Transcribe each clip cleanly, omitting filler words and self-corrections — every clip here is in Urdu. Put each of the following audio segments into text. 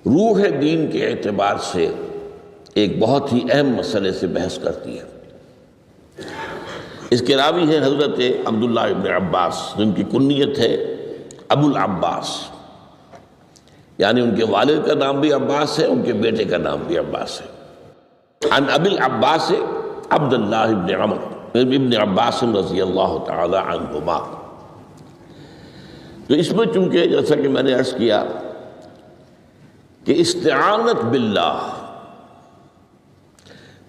روح دین کے اعتبار سے ایک بہت ہی اہم مسئلے سے بحث کرتی ہے۔ اس کے راوی ہیں حضرت عبداللہ ابن عباس، جن کی کنیت ہے ابو العباس، یعنی ان کے والد کا نام بھی عباس ہے، ان کے بیٹے کا نام بھی عباس ہے۔ عن ابی العباس عبداللہ ابن عمر ابن عباس رضی اللہ تعالی عنہما۔ تو اس میں چونکہ جیسا کہ میں نے عرض کیا کہ استعانت باللہ،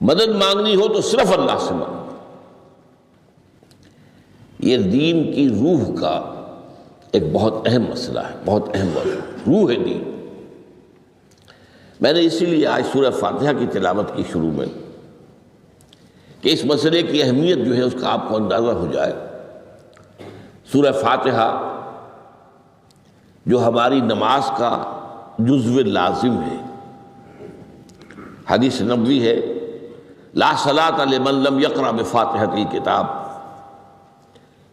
مدد مانگنی ہو تو صرف اللہ سے مانگو، یہ دین کی روح کا ایک بہت اہم مسئلہ ہے، بہت اہم موضوع، روح دین۔ میں نے اسی لیے آج سورہ فاتحہ کی تلاوت کی شروع میں کہ اس مسئلے کی اہمیت جو ہے اس کا آپ کو اندازہ ہو جائے۔ سورہ فاتحہ جو ہماری نماز کا جزو لازم ہے، حدیث نبوی ہے لا صلاۃ لمن لم یقرأ بفاتحۃ الکتاب،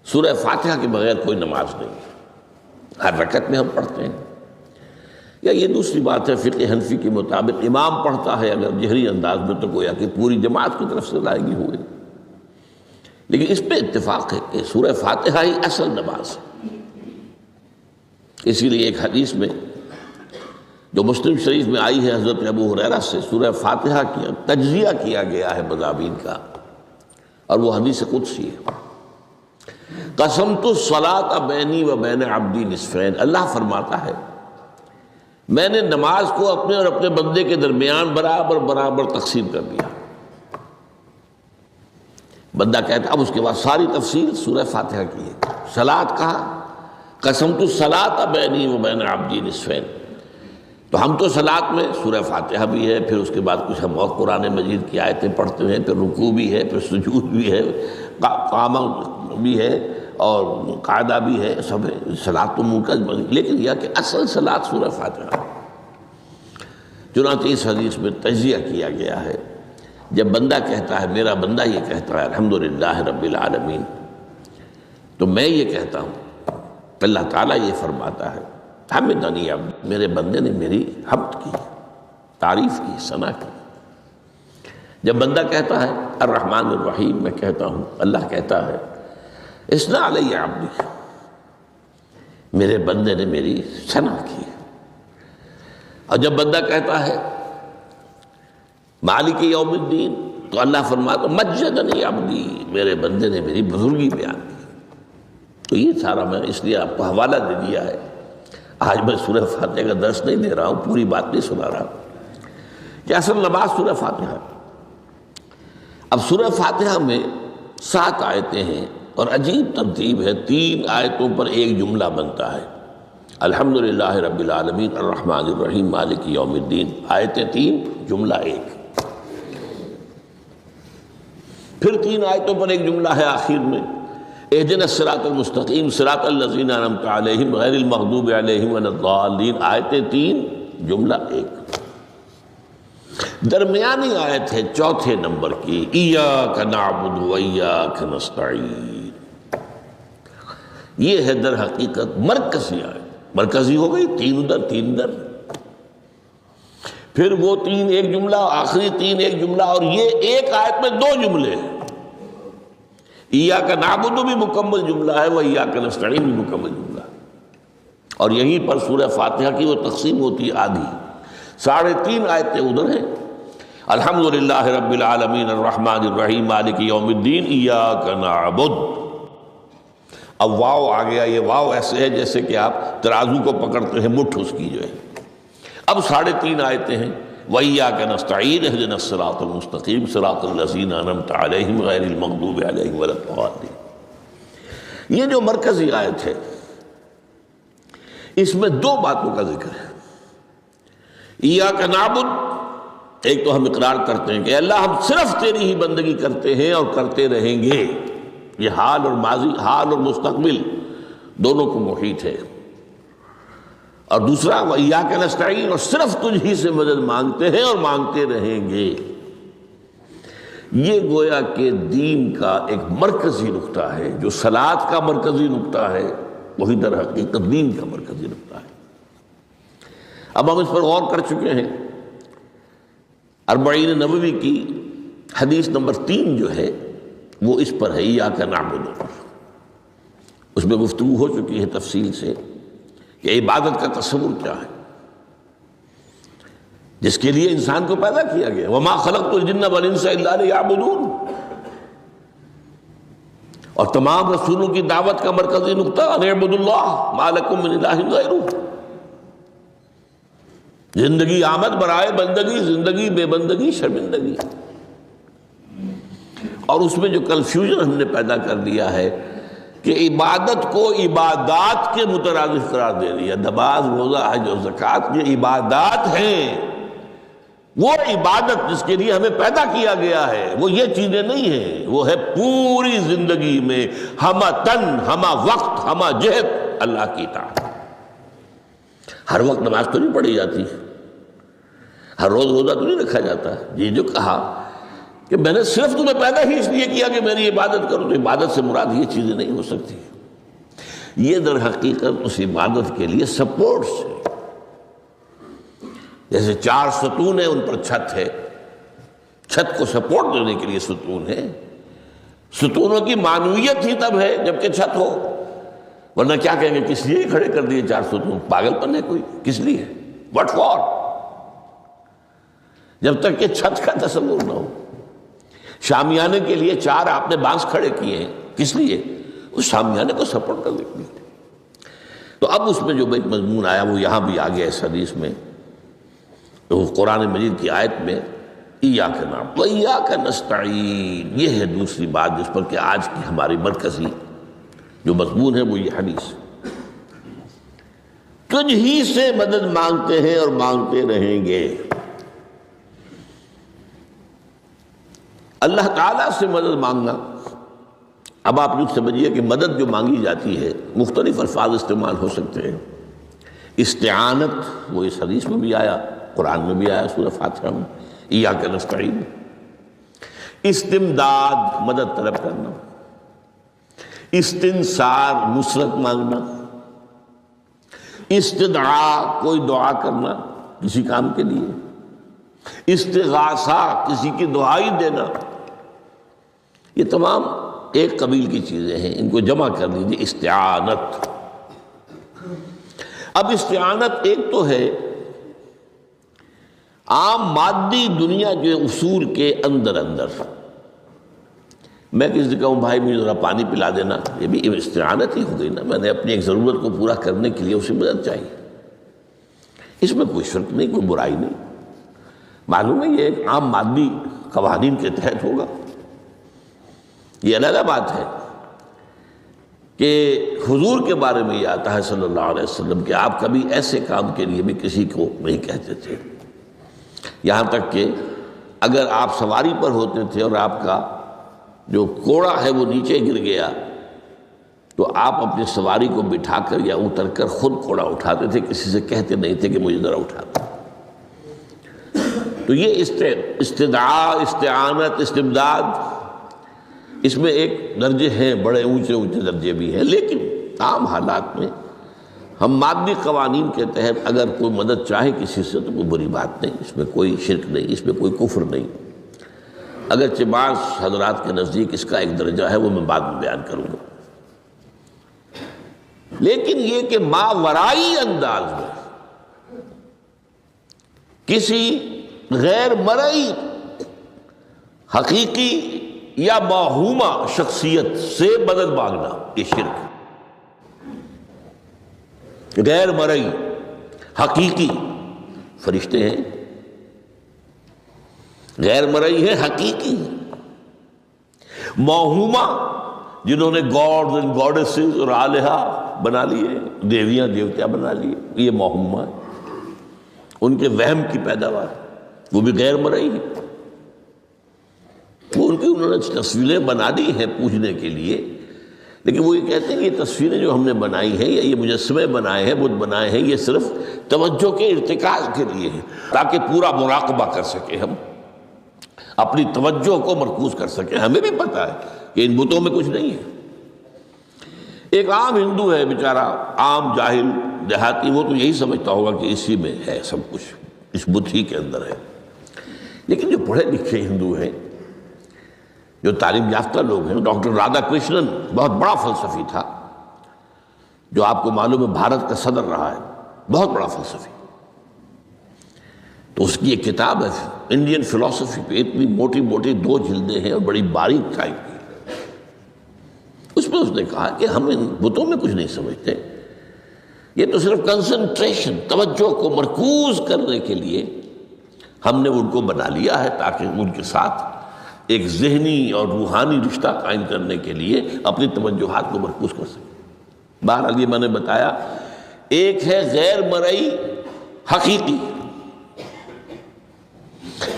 سورہ فاتحہ کے بغیر کوئی نماز نہیں، ہر رکعت میں ہم پڑھتے ہیں۔ یا یہ دوسری بات ہے، فقہ حنفی کے مطابق امام پڑھتا ہے اگر جہری انداز میں تو گویا کہ پوری جماعت کی طرف سے ادائیگی ہوئے، لیکن اس پہ اتفاق ہے کہ سورہ فاتحہ ہی اصل نماز ہے۔ اسی لیے ایک حدیث میں جو مسلم شریف میں آئی ہے حضرت ابو ہریرہ سے، سورہ فاتحہ کی تجزیہ کیا گیا ہے مضامین کا، اور وہ حدیث قدسی ہے۔ قسمت الصلاۃ بینی و بین عبدی نصفین، اللہ فرماتا ہے میں نے نماز کو اپنے اور اپنے بندے کے درمیان برابر برابر تقسیم کر دیا۔ بندہ کہتا ہے، اب اس کے بعد ساری تفصیل سورہ فاتحہ کی ہے۔ صلاۃ کہا قسمت الصلاۃ بینی و بین عبدی نصفین، تو ہم تو صلاۃ میں سورہ فاتحہ بھی ہے، پھر اس کے بعد کچھ ہم اور قرآن مجید کی آیتیں پڑھتے ہیں، پھر رکوع بھی ہے، پھر سجود بھی ہے، قیام بھی ہے اور قاعدہ بھی ہے، سب ہے۔ صلاۃ تو منہ کا، لیکن یہ کہ اصل صلاۃ سورہ فاتحہ۔ چنانچہ اس حدیث میں تجزیہ کیا گیا ہے، جب بندہ کہتا ہے، میرا بندہ یہ کہتا ہے الحمدللہ رب العالمین، تو میں یہ کہتا ہوں، اللہ تعالیٰ یہ فرماتا ہے حمدنی عبدی، میرے بندے نے میری حمد کی، تعریف کی، ثنا کی۔ جب بندہ کہتا ہے الرحمن الرحیم، میں کہتا ہوں، اللہ کہتا ہے اثنا علی عبدی، میرے بندے نے میری ثنا کی۔ اور جب بندہ کہتا ہے مالک یوم الدین، تو اللہ فرماتا مجدنی عبدی، میرے بندے نے میری بزرگی بیان کی۔ تو یہ سارا میں اس لیے آپ کو حوالہ دے دیا ہے۔ آج میں سورہ فاتحہ کا درس نہیں دے رہا ہوں، پوری بات نہیں سنا رہا کہ اصل نماز سورہ فاتحہ۔ اب سورہ فاتحہ میں 7 آیتیں ہیں، اور عجیب ترتیب ہے، 3 آیتوں پر ایک جملہ بنتا ہے، الحمدللہ رب العالمین الرحمن الرحیم مالک یوم الدین، آیتیں 3 جملہ 1۔ پھر 3 آیتوں پر ایک جملہ ہے آخر میں، اہدنا الصراط المستقیم صراط الذین انعمت علیہم غیر المغضوب علیہم ولا الضالین، آیتیں 3 جملہ 1۔ درمیانی آیت ہے 4 نمبر کی، ایاک نعبد و ایاک نستعین، یہ ہے در حقیقت مرکزی آیت، مرکزی ہو گئی، 3 ادھر 3 ادھر، پھر وہ 3 ایک جملہ، آخری 3 ایک جملہ، اور یہ ایک آیت میں 2 جملے ہیں۔ ایاک نعبد بھی مکمل جملہ ہے، وہ ایاک نستعین بھی مکمل جملہ ہے، اور یہیں پر سورہ فاتحہ کی وہ تقسیم ہوتی ہے آدھی، 3.5 آیتیں ادھر ہیں، الحمدللہ رب العالمین الرحمن الرحیم مالک یوم الدین ایاک نعبد۔ اب واو آ گیا، یہ واو ایسے ہے جیسے کہ آپ ترازو کو پکڑتے ہیں، مٹھ اس کی جو ہے۔ اب 3.5 آیتیں ہیں، وَإِيَّاكَ نَسْتَعِينُ اهْدِنَا الصِّرَاطَ الْمُسْتَقِيمَ صِرَاطَ الَّذِينَ أَنْعَمْتَ عَلَيْهِمْ غَيْرِ الْمَغْضُوبِ عَلَيْهِمْ وَلَا الضَّالِّينَ۔ یہ جو مرکزی آیت ہے، اس میں 2 باتوں کا ذکر ہے۔ ایاک نعبد، ایک تو ہم اقرار کرتے ہیں کہ اللہ ہم صرف تیری ہی بندگی کرتے ہیں اور کرتے رہیں گے، یہ حال اور ماضی، حال اور مستقبل دونوں کو محیط ہے۔ اور دوسرا وَإِيَّاكَ نَسْتَعِينُ، اور صرف تجھ ہی سے مدد مانگتے ہیں اور مانگتے رہیں گے۔ یہ گویا کہ دین کا ایک مرکزی نقطہ ہے، جو صلاۃ کا مرکزی نقطہ ہے، وہی در حقیقت دین کا مرکزی نقطہ ہے۔ اب ہم اس پر غور کر چکے ہیں. اربعین نبوی کی حدیث نمبر 3 جو ہے وہ اس پر ہے، ایاک نعبد. اس میں گفتگو ہو چکی ہے تفصیل سے کہ عبادت کا تصور کیا ہے، جس کے لیے انسان کو پیدا کیا گیا. وما خلقت الجن والانس الا لیعبدون. اور تمام رسولوں کی دعوت کا مرکزی نقطہ ان اعبدوا اللہ ما لکم من الہ غیرہ. زندگی آمد برائے بندگی، زندگی بے بندگی شرمندگی. اور اس میں جو کنفیوژن ہم نے پیدا کر دیا ہے کہ عبادت کو عبادات کے مترادف قرار دے دیا. نماز، روزہ، حج اور زکوٰۃ یہ عبادات ہیں. وہ عبادت جس کے لیے ہمیں پیدا کیا گیا ہے وہ یہ چیزیں نہیں ہیں. وہ ہے پوری زندگی میں ہمہ تن، ہمہ وقت، ہمہ جہت اللہ کی اطاعت. ہر وقت نماز تو نہیں پڑھی جاتی، ہر روز روزہ تو نہیں رکھا جاتا. یہ جو کہا کہ میں نے صرف تمہیں پیدا ہی اس لیے کیا کہ میری عبادت کرو، تو عبادت سے مراد یہ چیزیں نہیں ہو سکتی. یہ در حقیقت اس عبادت کے لیے سپورٹس ہے. جیسے 4 ستون ہیں، ان پر چھت ہے، چھت کو سپورٹ دینے کے لیے ستون ہے. ستونوں کی معنویت ہی تب ہے جب کہ چھت ہو، ورنہ کیا کہیں گے کس لیے کھڑے کر دیے 4 ستون؟ پاگل پن ہے کوئی؟ کس لیے؟ What for? جب تک کہ چھت کا تصور نہ ہو. شامیانے کے لیے 4 آپ نے بانس کھڑے کیے ہیں، کس لیے؟ اس شامیانے کو سپورٹ کرنے کے لیے. تو اب اس میں جو ایک مضمون آیا وہ یہاں بھی آ گیا اس حدیث میں. تو قرآن مجید کی آیت میں ایاک نعبد و ایاک نستعین، یہ ہے دوسری بات جس پر کہ آج کی ہماری مرکزی جو مضمون ہے وہ یہ حدیث. تجھ ہی سے مدد مانگتے ہیں اور مانگتے رہیں گے. اللہ تعالیٰ سے مدد مانگنا. اب آپ یوں سمجھیے کہ مدد جو مانگی جاتی ہے مختلف الفاظ استعمال ہو سکتے ہیں. استعانت وہ اس حدیث میں بھی آیا، قرآن میں بھی آیا سورہ فاتحہ میں، ایاک نستعین. استمداد مدد طلب کرنا. استنصار نصرت مانگنا. استدعاء کوئی دعا کرنا کسی کام کے لیے. استغاثہ کسی کی دعائی دینا. یہ تمام ایک قبیل کی چیزیں ہیں، ان کو جمع کر لیجیے استعانت. اب استعانت ایک تو ہے عام مادی دنیا کے اصول کے اندر میں کسی سے کہوں بھائی مجھے ذرا پانی پلا دینا، یہ بھی استعانت ہی ہو گئی نا. میں نے اپنی ایک ضرورت کو پورا کرنے کے لیے اسے مدد چاہیے. اس میں کوئی شرک نہیں، کوئی برائی نہیں. معلوم ہے یہ ایک عام مادی قوانین کے تحت ہوگا. یہ علیحدہ بات ہے کہ حضور کے بارے میں یہ آتا ہے صلی اللہ علیہ وسلم کہ آپ کبھی ایسے کام کے لیے بھی کسی کو نہیں کہتے تھے. یہاں تک کہ اگر آپ سواری پر ہوتے تھے اور آپ کا جو کوڑا ہے وہ نیچے گر گیا تو آپ اپنی سواری کو بٹھا کر یا اتر کر خود کوڑا اٹھاتے تھے، کسی سے کہتے نہیں تھے کہ مجھے ذرا اٹھا دو. تو یہ استدعاء، استعانت، استمداد، اس میں ایک درجے ہیں، بڑے اونچے درجے بھی ہیں. لیکن عام حالات میں ہم مادی قوانین کے تحت اگر کوئی مدد چاہے کسی سے تو کوئی بری بات نہیں، اس میں کوئی شرک نہیں، اس میں کوئی کفر نہیں. اگرچہ بعض حضرات کے نزدیک اس کا ایک درجہ ہے، وہ میں بعد میں بیان کروں گا. لیکن یہ کہ ماورائی انداز میں کسی غیر مرئی حقیقی یا موہومہ شخصیت سے مدد مانگنا یہ شرک ہے. غیر مرئی حقیقی فرشتے ہیں، غیر مرئی ہے حقیقی. موہومہ جنہوں نے گاڈز اینڈ گاڈیسز اور آلہہ بنا لیے، دیویاں دیوتیا بنا لیے، یہ موہومہ ہے، ان کے وہم کی پیداوار، وہ بھی غیر مرئی ہے. وہ انہوں نے تصویریں بنا دی ہیں پوجنے کے لیے، لیکن وہ یہ کہتے ہیں کہ یہ تصویریں جو ہم نے بنائی ہیں یا یہ مجسمے بنائے ہیں، بت بنائے ہیں، یہ صرف توجہ کے ارتکاز کے لیے ہے تاکہ پورا مراقبہ کر سکے، ہم اپنی توجہ کو مرکوز کر سکیں. ہمیں بھی پتہ ہے کہ ان بتوں میں کچھ نہیں ہے. ایک عام ہندو ہے بیچارہ، عام جاہل دیہاتی، وہ تو یہی سمجھتا ہوگا کہ اسی میں ہے سب کچھ، اس بت ہی کے اندر ہے۔ لیکن جو پڑھے لکھے ہندو ہیں، جو تعلیم یافتہ لوگ ہیں، ڈاکٹر رادھا کرشنن بہت بڑا فلسفی تھا، جو آپ کو معلوم ہے بھارت کا صدر رہا ہے، بہت بڑا فلسفی، تو اس کی ایک کتاب ہے انڈین فلسفی پہ، اتنی موٹی موٹی 2 جلدیں ہیں اور بڑی باریک ٹائپ کی۔ اس میں اس نے کہا کہ ہم ان بتوں میں کچھ نہیں سمجھتے، یہ تو صرف کنسنٹریشن، توجہ کو مرکوز کرنے کے لیے ہم نے ان کو بنا لیا ہے، تاکہ ان کے ساتھ ایک ذہنی اور روحانی رشتہ قائم کرنے کے لیے اپنی توجہات کو مرکوز کر سکیں۔ بہرحال یہ میں نے بتایا، ایک ہے غیر مرئی حقیقی،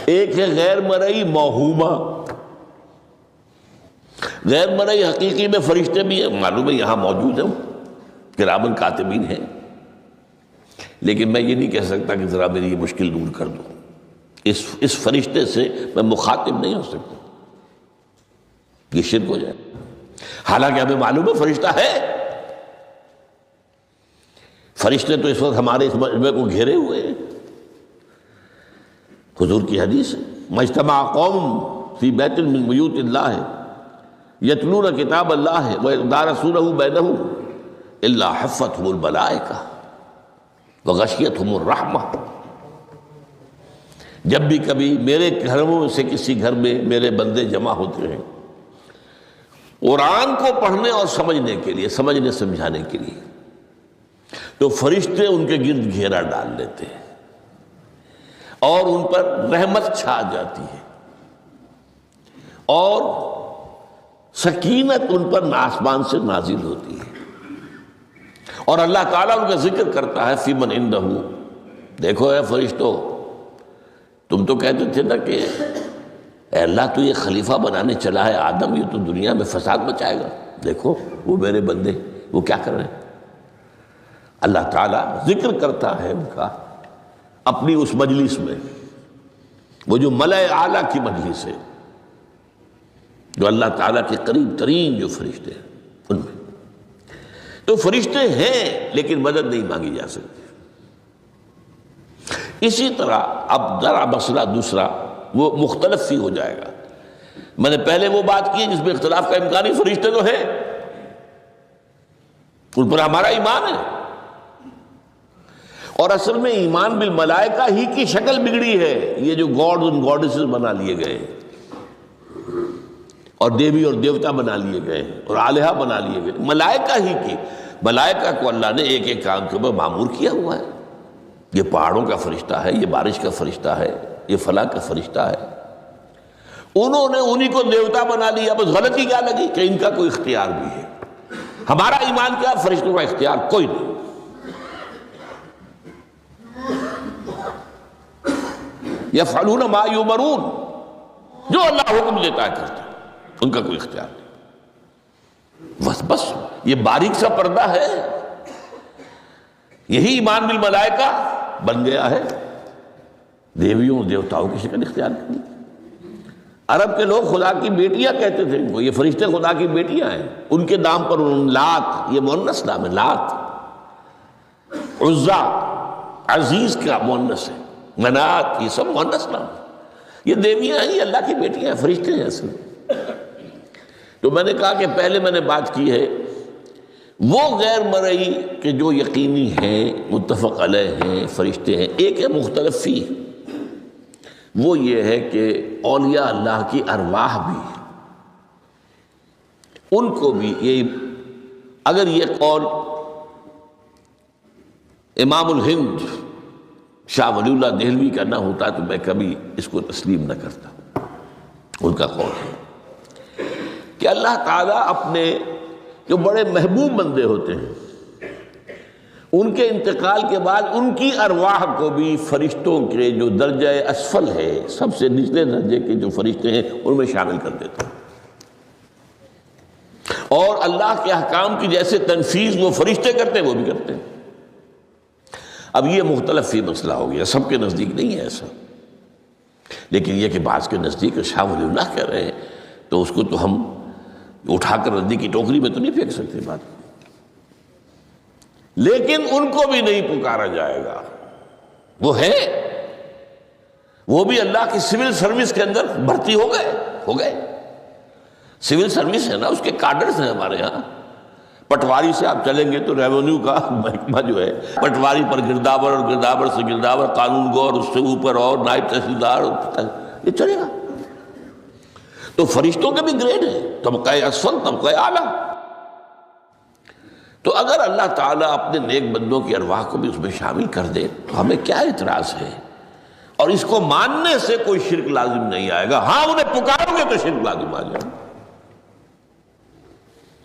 ایک ہے غیر مرئی موہومہ۔ غیر مرئی حقیقی میں فرشتے بھی ہیں، معلوم ہے یہاں موجود ہیں، کرامن کاتبین ہیں، لیکن میں یہ نہیں کہہ سکتا کہ ذرا میری یہ مشکل دور کر دو، اس فرشتے سے میں مخاطب نہیں ہو سکتا، یہ شرک ہو جائے۔ حالانکہ ہمیں معلوم ہے فرشتہ ہے، فرشتے تو اس وقت ہمارے اس مجمع کو گھیرے ہوئے ہیں۔ حضور کی حدیث ہے، مجتمع قوم فی بیت من بیوت اللہ یتلون کتاب اللہ ویدارسونہ بینہم الا حفتہم الملائکہ وغشیتہم الرحمہ۔ جب بھی کبھی میرے گھروں میں سے کسی گھر میں میرے بندے جمع ہوتے ہیں قرآن کو پڑھنے اور سمجھنے کے لیے، سمجھنے سمجھانے کے لیے، تو فرشتے ان کے گرد گھیرا ڈال لیتے ہیں اور ان پر رحمت چھا جاتی ہے اور سکینت ان پر آسمان سے نازل ہوتی ہے، اور اللہ تعالیٰ ان کا ذکر کرتا ہے فی من عندہ۔ دیکھو اے فرشتو، تم تو کہتے تھے نا کہ اے اللہ تو یہ خلیفہ بنانے چلا ہے آدم، یہ تو دنیا میں فساد مچائے گا، دیکھو وہ میرے بندے وہ کیا کر رہے ہیں۔ اللہ تعالیٰ ذکر کرتا ہے ان کا اپنی اس مجلس میں، وہ جو ملأ اعلیٰ کی مجلس ہے، جو اللہ تعالیٰ کے قریب ترین جو فرشتے ہیں ان میں۔ تو فرشتے ہیں لیکن مدد نہیں مانگی جا سکتی۔ اسی طرح اب ذرا مسئلہ دوسرا وہ مختلف ہی ہو جائے گا۔ میں نے پہلے وہ بات کی جس میں اختلاف کا امکان ہی، فرشتے تو ہیں، ان پر ہمارا ایمان ہے، اور اصل میں ایمان بالملائکہ ہی کی شکل بگڑی ہے، یہ جو گاڈ اور گاڈیسز بنا لیے گئے اور دیوی اور دیوتا بنا لیے گئے اور آلہہ بنا لیے گئے، ملائکہ ہی کی۔ ملائکہ کو اللہ نے ایک ایک کام کے اوپر معمور کیا ہوا ہے، یہ پہاڑوں کا فرشتہ ہے، یہ بارش کا فرشتہ ہے، یہ فلاں کا فرشتہ ہے، انہوں نے انہی کو دیوتا بنا لیا۔ بس غلطی کیا لگی کہ ان کا کوئی اختیار بھی ہے۔ ہمارا ایمان کیا؟ فرشتوں کا اختیار کوئی نہیں، یفعلون ما یؤمرون، جو اللہ حکم دیتا ہے کرتے ہیں، ان کا کوئی اختیار نہیں۔ بس یہ باریک سا پردہ ہے، یہی ایمان بالملائکہ بن گیا ہے، دیویوں اور دیوتاؤں کی شکل اختیار کرنی۔ عرب کے لوگ خدا کی بیٹیاں کہتے تھے، وہ یہ فرشتے خدا کی بیٹیاں ہیں، ان کے نام پر لات، یہ مؤنث نام ہے، لات، عزا عزیز کا مؤنث ہے، منات یہ سب مؤنث نام ہے، یہ دیویاں ہیں، یہ اللہ کی بیٹیاں ہیں، فرشتے ہیں اصل۔ تو میں نے کہا کہ پہلے میں نے بات کی ہے وہ غیر مرئی کہ جو یقینی ہیں، متفق علیہ ہیں، فرشتے ہیں۔ ایک ہے مختلف فی، وہ یہ ہے کہ اولیاء اللہ کی ارواح بھی، ان کو بھی یہ، اگر یہ قول امام الہند شاہ ولی اللہ دہلوی کا نہ ہوتا تو میں کبھی اس کو تسلیم نہ کرتا۔ ان کا قول ہے کہ اللہ تعالیٰ اپنے جو بڑے محبوب بندے ہوتے ہیں ان کے انتقال کے بعد ان کی ارواح کو بھی فرشتوں کے جو درجہ اسفل ہے، سب سے نچلے درجے کے جو فرشتے ہیں ان میں شامل کر دیتے ہیں، اور اللہ کے احکام کی جیسے تنفیذ وہ فرشتے کرتے ہیں وہ بھی کرتے ہیں۔ اب یہ مختلف ہی مسئلہ ہو گیا، سب کے نزدیک نہیں ہے ایسا، لیکن یہ کہ بعض کے نزدیک شاہ ولی اللہ کہہ رہے ہیں تو اس کو تو ہم اٹھا کر ردی کی ٹوکری میں تو نہیں پھینک سکتے بات۔ لیکن ان کو بھی نہیں پکارا جائے گا. وہ ہے، وہ بھی اللہ کی سول سروس کے اندر بھرتی ہو گئے. سول سروس ہے نا، اس کے کارڈرز ہیں ہمارے ہاں. پٹواری سے آپ چلیں گے تو ریونیو کا محکمہ جو ہے، پٹواری پر گرداور، اور گرداور سے گرداور، قانون گو، اور اس سے اوپر اور نائب تحصیلدار، یہ چلے گا. تو فرشتوں کے بھی گریڈ ہیں، طبقہ اسفل، طبقہ اعلیٰ. تو اگر اللہ تعالیٰ اپنے نیک بندوں کی ارواح کو بھی اس میں شامل کر دے تو ہمیں کیا اعتراض ہے؟ اور اس کو ماننے سے کوئی شرک لازم نہیں آئے گا. ہاں انہیں پکارو گے تو شرک لازم آ جائے گا.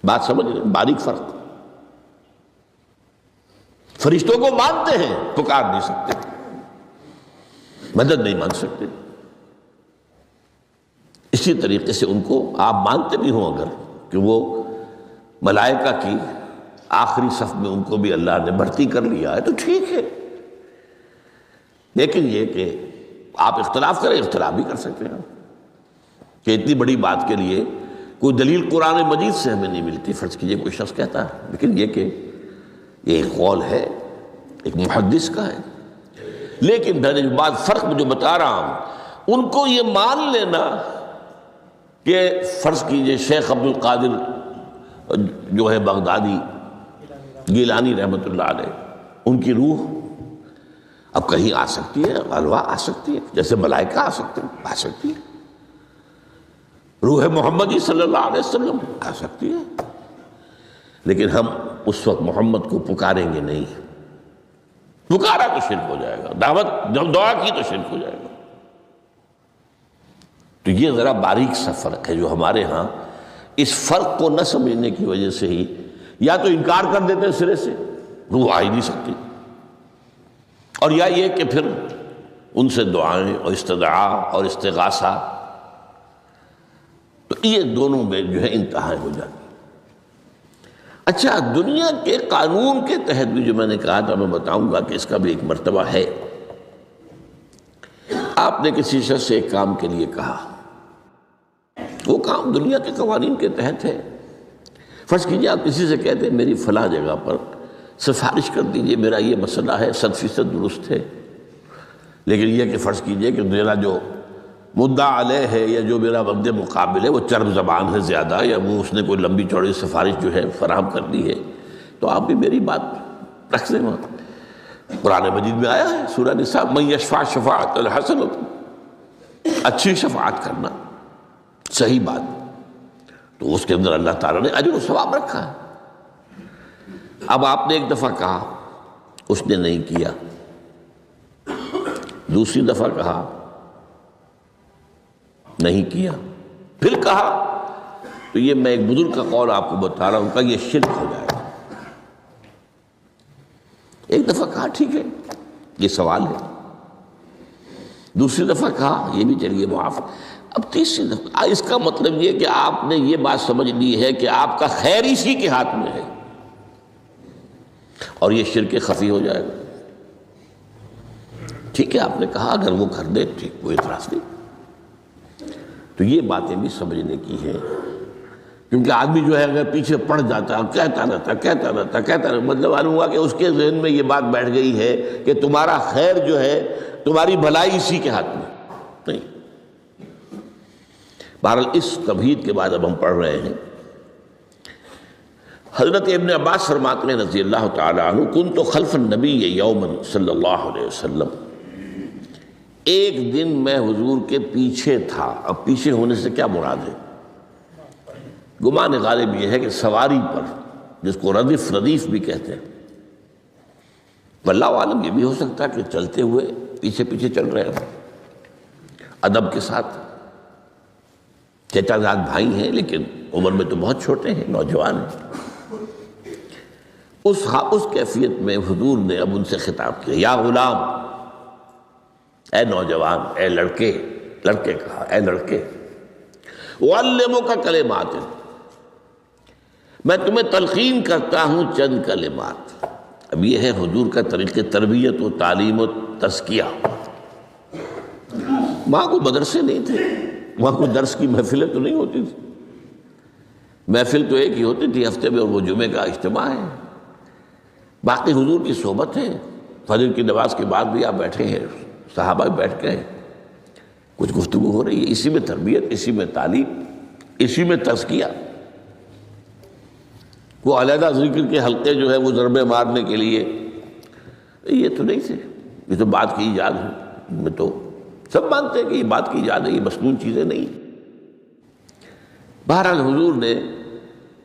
بات سمجھ رہے؟ باریک فرق. فرشتوں کو مانتے ہیں، پکار نہیں سکتے، مدد نہیں مانگ سکتے. اسی طریقے سے ان کو آپ مانتے بھی ہوں اگر کہ وہ ملائکہ کی آخری صف میں ان کو بھی اللہ نے بھرتی کر لیا ہے تو ٹھیک ہے. لیکن یہ کہ آپ اختلاف کریں، اختلاف بھی کر سکتے ہیں کہ اتنی بڑی بات کے لیے کوئی دلیل قرآن مجید سے ہمیں نہیں ملتی. فرض کیجئے کوئی شخص کہتا ہے، لیکن یہ کہ یہ ایک قول ہے، ایک محدث کا ہے. لیکن بعد فرق جو بتا رہا ہوں، ان کو یہ مان لینا کہ فرض کیجئے شیخ عبد القادر جو ہے بغدادی گیلانی رحمۃ اللہ علیہ، ان کی روح اب کہیں آ سکتی ہے، ارواح آ سکتی ہے، جیسے ملائکہ آ سکتی ہے. روح محمدی صلی اللہ علیہ وسلم آ سکتی ہے. لیکن ہم اس وقت محمد کو پکاریں گے نہیں. پکارا تو شرک ہو جائے گا، دعوت جب دعا کی تو شرک ہو جائے گا. تو یہ ذرا باریک سا فرق ہے جو ہمارے ہاں اس فرق کو نہ سمجھنے کی وجہ سے ہی یا تو انکار کر دیتے ہیں سرے سے، روح آ ہی نہیں سکتی، اور یا یہ کہ پھر ان سے دعائیں اور استدعا اور استغاثہ، تو یہ دونوں میں جو ہے انتہائی ہو جاتی. اچھا، دنیا کے قانون کے تحت بھی جو میں نے کہا تھا، میں بتاؤں گا کہ اس کا بھی ایک مرتبہ ہے. آپ نے کسی شخص سے ایک کام کے لیے کہا، وہ کام دنیا کے قوانین کے تحت ہے. فرض کیجئے آپ کسی سے کہتے ہیں میری فلاں جگہ پر سفارش کر دیجئے، میرا یہ مسئلہ ہے، 100% درست ہے. لیکن یہ کہ فرض کیجئے کہ میرا جو مدعا علیہ ہے یا جو میرا مد مقابل ہے وہ چرب زبان ہے زیادہ، یا وہ اس نے کوئی لمبی چوڑی سفارش جو ہے فراہم کر دی ہے، تو آپ بھی میری بات رکھ دیں. وہاں قرآن مجید میں آیا ہے سورہ نساء، من یشفع شفاعۃ حسنۃ، اچھی شفاعت کرنا، صحیح بات، تو اس کے اندر اللہ تعالیٰ نے اجر و ثواب رکھا ہے. اب آپ نے ایک دفعہ کہا، اس نے نہیں کیا، دوسری دفعہ کہا، نہیں کیا، پھر کہا، تو یہ میں ایک بزرگ کا قول آپ کو بتا رہا ہوں کہ یہ شرک ہو جائے گا. ایک دفعہ کہا ٹھیک ہے، یہ سوال ہے، دوسری دفعہ کہا یہ بھی چلیے معاف، اب تیسری دفعہ. اس کا مطلب یہ کہ آپ نے یہ بات سمجھ لی ہے کہ آپ کا خیر اسی کے ہاتھ میں ہے، اور یہ شرک خفی ہو جائے گا. ٹھیک ہے، آپ نے کہا اگر وہ کر دے ٹھیک، کوئی اعتراض نہیں. تو یہ باتیں بھی سمجھنے کی ہیں، کیونکہ آدمی جو ہے اگر پیچھے پڑ جاتا ہے، کہتا رہتا، مطلب معلوم ہوا کہ اس کے ذہن میں یہ بات بیٹھ گئی ہے کہ تمہارا خیر جو ہے، تمہاری بھلائی اسی کے ہاتھ میں نہیں. بہرحال اس تمہید کے بعد اب ہم پڑھ رہے ہیں. حضرت ابن عباس فرماتے ہیں رضی اللہ تعالی عنہ، کنت خلف النبی یوما صلی اللہ علیہ وسلم، ایک دن میں حضور کے پیچھے تھا. اب پیچھے ہونے سے کیا مراد ہے؟ گمان غالب یہ ہے کہ سواری پر، جس کو ردیف بھی کہتے ہیں. واللہ عالم یہ بھی ہو سکتا ہے کہ چلتے ہوئے پیچھے پیچھے چل رہے ہیں، ادب کے ساتھ. چچا زاد بھائی ہیں لیکن عمر میں تو بہت چھوٹے ہیں، نوجوان ہیں. اس کیفیت میں حضور نے اب ان سے خطاب کیا، یا غلام، اے نوجوان، اے لڑکے کہا، اے لڑکے، اعلمک کلمات، میں تمہیں تلقین کرتا ہوں چند کلمات. اب یہ ہے حضور کا طریقہ تربیت و تعلیم و تزکیہ. وہاں کوئی مدرسے نہیں تھے، وہاں کوئی درس کی محفلیں تو نہیں ہوتی تھی. محفل تو ایک ہی ہوتی تھی ہفتے میں، اور وہ جمعے کا اجتماع ہے. باقی حضور کی صحبت ہے، فجر کی نماز کے بعد بھی آپ بیٹھے ہیں، صحابہ بھی بیٹھ گئے، کچھ گفتگو ہو رہی ہے، اسی میں تربیت، اسی میں تعلیم، اسی میں تزکیہ۔ وہ علیحدہ ذکر کے حلقے جو ہے وہ ضربے مارنے کے لیے یہ تو نہیں تھے، یہ تو بات کی ایجاد ہے، میں تو سب مانتے ہیں کہ یہ بات کی ایجاد ہے، یہ مصنون چیزیں نہیں۔ بہرحال حضور نے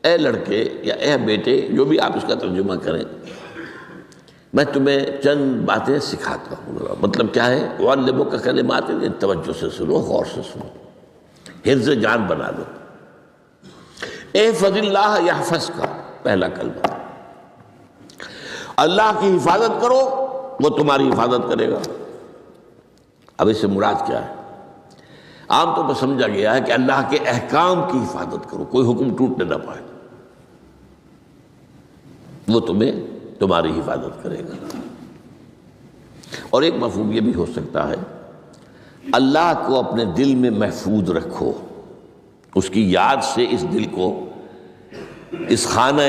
اے لڑکے یا اے بیٹے، جو بھی آپ اس کا ترجمہ کریں، میں تمہیں چند باتیں سکھاتا ہوں۔ مطلب کیا ہے؟ وَعَلِّمُكَ كَلِمَاتٍ، توجہ سے سنو، غور سے سنو، حفظ جان بنا لو۔ احفظ اللہ یحفظک، پہلا کلمہ، اللہ کی حفاظت کرو وہ تمہاری حفاظت کرے گا۔ اب اس سے مراد کیا ہے؟ عام طور پر سمجھا گیا ہے کہ اللہ کے احکام کی حفاظت کرو، کوئی حکم ٹوٹنے نہ پائے، وہ تمہاری حفاظت کرے گا۔ اور ایک مفہوم یہ بھی ہو سکتا ہے، اللہ کو اپنے دل میں محفوظ رکھو، اس کی یاد سے اس دل کو، اس خانہ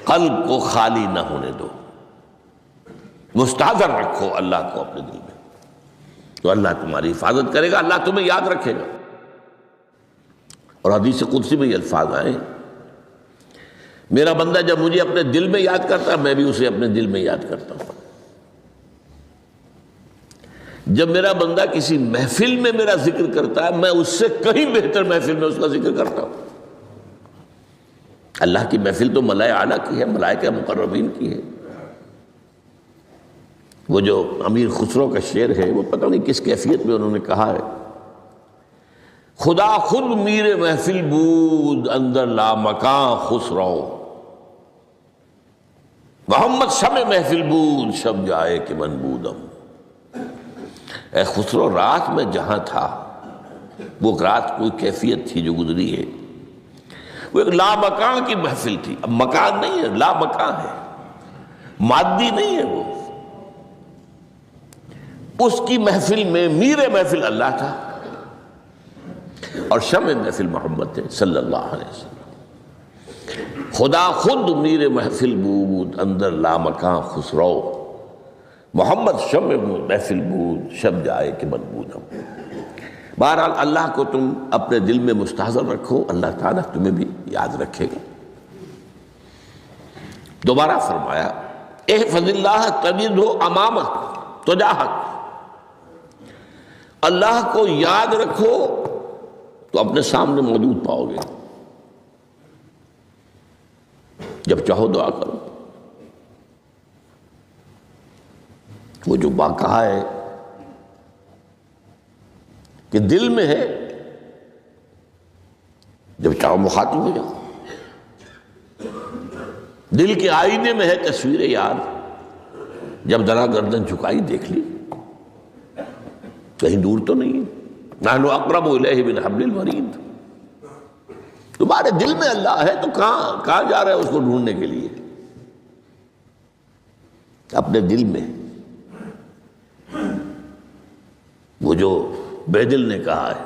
قلب کو خالی نہ ہونے دو، مستحضر رکھو اللہ کو اپنے دل میں، تو اللہ تمہاری حفاظت کرے گا، اللہ تمہیں یاد رکھے گا۔ اور حدیث قدسی میں یہ الفاظ آئے، میرا بندہ جب مجھے اپنے دل میں یاد کرتا ہے، میں بھی اسے اپنے دل میں یاد کرتا ہوں۔ جب میرا بندہ کسی محفل میں میرا ذکر کرتا ہے، میں اس سے کہیں بہتر محفل میں اس کا ذکر کرتا ہوں۔ اللہ کی محفل تو ملائے اعلیٰ کی ہے، ملائکہ مقربین کی ہے۔ وہ جو امیر خسرو کا شعر ہے، وہ پتہ نہیں کس کیفیت میں انہوں نے کہا ہے، خدا خود میر محفل بود اندر لامکاں خسرو، محمد شمع محفل بود شب جائے کہ من بودم۔ اے خسرو، رات میں جہاں تھا، وہ رات کوئی کیفیت تھی جو گزری ہے، وہ ایک لامکان کی محفل تھی۔ اب مکان نہیں ہے، لامکان ہے، مادی نہیں ہے وہ۔ اس کی محفل میں میر محفل اللہ تھا اور شمع محفل محمد تھے صلی اللہ علیہ وسلم۔ خدا خود میر محفل بود اندر لامکان خسرو، محمد شمع محفل بود شب جائے کہ من بودم۔ بہرحال اللہ کو تم اپنے دل میں مستحضر رکھو، اللہ تعالیٰ تمہیں بھی یاد رکھے گا۔ دوبارہ فرمایا احفظ اللہ تجدہ امامک تجاہک، اللہ کو یاد رکھو تو اپنے سامنے موجود پاؤ گے، جب چاہو دعا کرو۔ وہ جو کہا ہے کہ دل میں ہے، جب چاہو مخاطب ہو جاؤ۔ دل کے آئینے میں ہے تصویر یار، جب ذرا گردن جھکائی دیکھ لی، کہیں دور تو نہیں ہے۔ نحن اقرب الیہ من حبل الورید، تمہارے دل میں اللہ ہے تو کہاں جا رہے ہیں اس کو ڈھونڈنے کے لیے؟ اپنے دل میں۔ وہ جو بے دل نے کہا ہے،